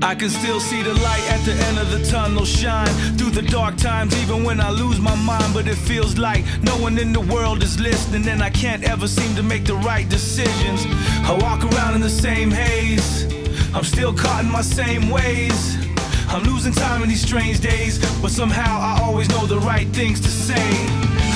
I can still see the light at the end of the tunnel shine through the dark times, even when I lose my mind. But it feels like no one in the world is listening, and I can't ever seem to make the right decisions. I walk around in the same haze, I'm still caught in my same ways. I'm losing time in these strange days, but somehow I always know the right things to say.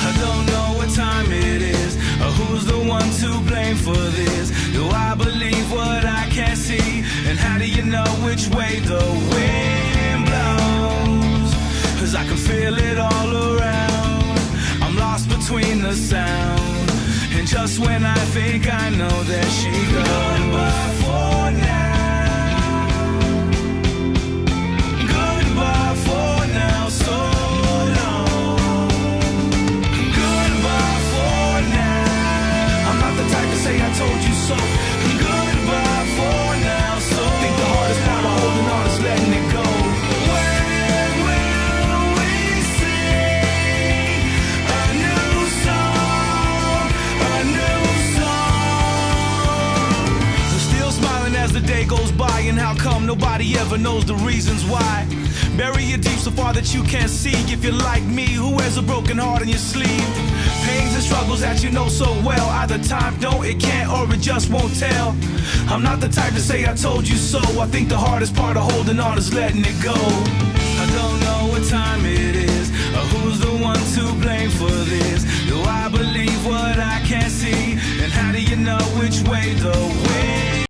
I don't know what time it is, or who's the one to blame for this. Do I believe what I can't see? And how do you know which way the wind blows? 'Cause I can feel it all around. I'm lost between the sound, and just when I think I know, there she goes. Goodbye for now. Goodbye for now, so long. Goodbye for now. I'm not the type to say I told you so. Goodbye for now, so I think the hardest part of holding on is letting it go. When will we sing a new song? A new song. I'm still smiling as the day goes by, and how come nobody ever knows the reasons why? Bury it deep so far that you can't see. If you're like me, who wears a broken heart in your sleeve? Pains and struggles that you know so well. Either time don't, it can't, or it just won't tell. I'm not the type to say I told you so. I think the hardest part of holding on is letting it go. I don't know what time it is, or who's the one to blame for this. Do I believe what I can't see? And how do you know which way the wind